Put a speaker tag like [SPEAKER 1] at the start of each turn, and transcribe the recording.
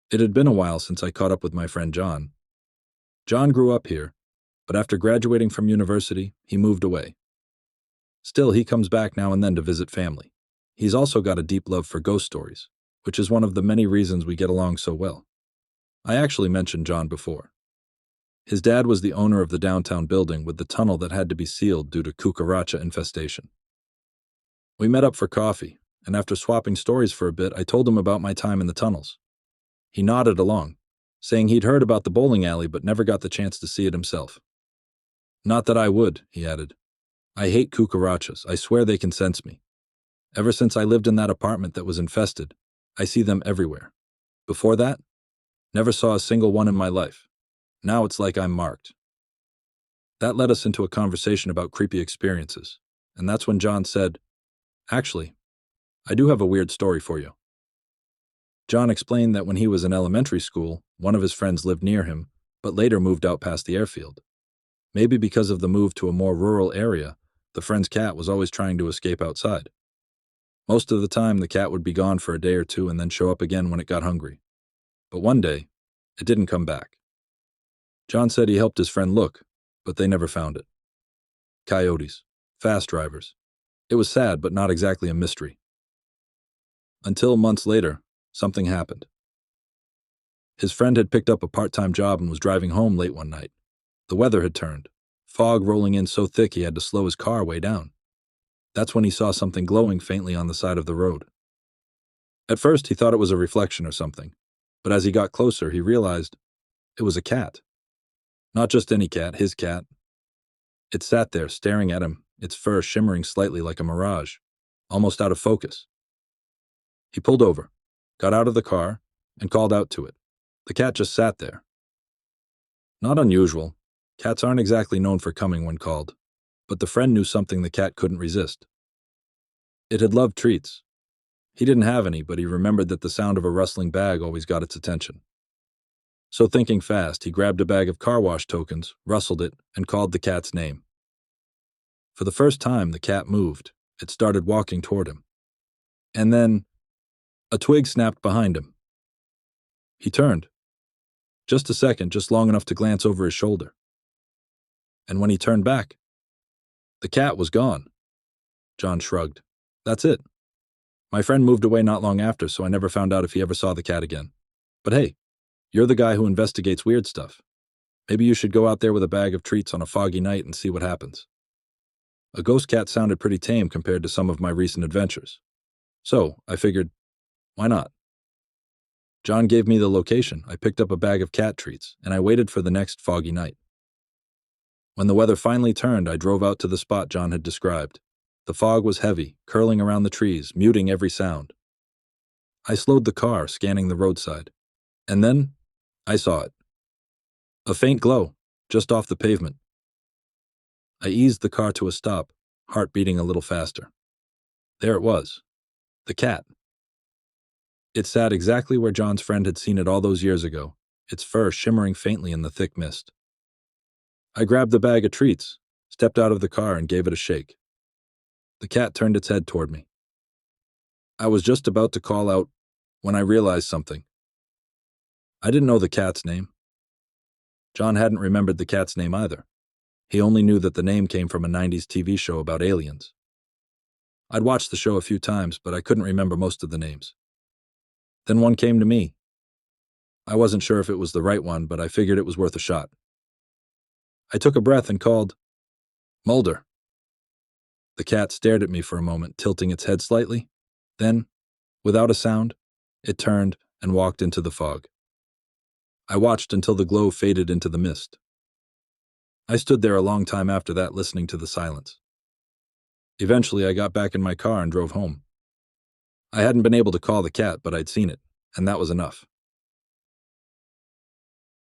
[SPEAKER 1] It had been a while since I caught up with my friend John. John grew up here, but after graduating from university, he moved away. Still, he comes back now and then to visit family. He's also got a deep love for ghost stories, which is one of the many reasons we get along so well. I actually mentioned John before. His dad was the owner of the downtown building with the tunnel that had to be sealed due to cucaracha infestation. We met up for coffee, and after swapping stories for a bit, I told him about my time in the tunnels. He nodded along, saying he'd heard about the bowling alley but never got the chance to see it himself. Not that I would, he added. I hate cucarachas. I swear they can sense me. Ever since I lived in that apartment that was infested, I see them everywhere. Before that, never saw a single one in my life. Now it's like I'm marked. That led us into a conversation about creepy experiences, and that's when John said, "Actually, I do have a weird story for you." John explained that when he was in elementary school, one of his friends lived near him, but later moved out past the airfield. Maybe because of the move to a more rural area, the friend's cat was always trying to escape outside. Most of the time, the cat would be gone for a day or two and then show up again when it got hungry. But one day, it didn't come back. John said he helped his friend look, but they never found it. Coyotes. Fast drivers. It was sad, but not exactly a mystery. Until months later, something happened. His friend had picked up a part-time job and was driving home late one night. The weather had turned, fog rolling in so thick he had to slow his car way down. That's when he saw something glowing faintly on the side of the road. At first, he thought it was a reflection or something, but as he got closer, he realized it was a cat. Not just any cat, his cat. It sat there, staring at him, its fur shimmering slightly like a mirage, almost out of focus. He pulled over, got out of the car, and called out to it. The cat just sat there. Not unusual. Cats aren't exactly known for coming when called, but the friend knew something the cat couldn't resist. It had loved treats. He didn't have any, but he remembered that the sound of a rustling bag always got its attention. So thinking fast, he grabbed a bag of car wash tokens, rustled it, and called the cat's name. For the first time, the cat moved. It started walking toward him. And then, a twig snapped behind him. He turned. Just a second, just long enough to glance over his shoulder. And when he turned back, the cat was gone. John shrugged. That's it. My friend moved away not long after, so I never found out if he ever saw the cat again. But hey, you're the guy who investigates weird stuff. Maybe you should go out there with a bag of treats on a foggy night and see what happens. A ghost cat sounded pretty tame compared to some of my recent adventures. So, I figured, why not? John gave me the location, I picked up a bag of cat treats, and I waited for the next foggy night. When the weather finally turned, I drove out to the spot John had described. The fog was heavy, curling around the trees, muting every sound. I slowed the car, scanning the roadside. And then, I saw it. A faint glow, just off the pavement. I eased the car to a stop, heart beating a little faster. There it was. The cat. It sat exactly where John's friend had seen it all those years ago, its fur shimmering faintly in the thick mist. I grabbed the bag of treats, stepped out of the car, and gave it a shake. The cat turned its head toward me. I was just about to call out when I realized something. I didn't know the cat's name. John hadn't remembered the cat's name either. He only knew that the name came from a 90s TV show about aliens. I'd watched the show a few times, but I couldn't remember most of the names. Then one came to me. I wasn't sure if it was the right one, but I figured it was worth a shot. I took a breath and called, "Mulder." The cat stared at me for a moment, tilting its head slightly. Then, without a sound, it turned and walked into the fog. I watched until the glow faded into the mist. I stood there a long time after that, listening to the silence. Eventually, I got back in my car and drove home. I hadn't been able to call the cat, but I'd seen it, and that was enough.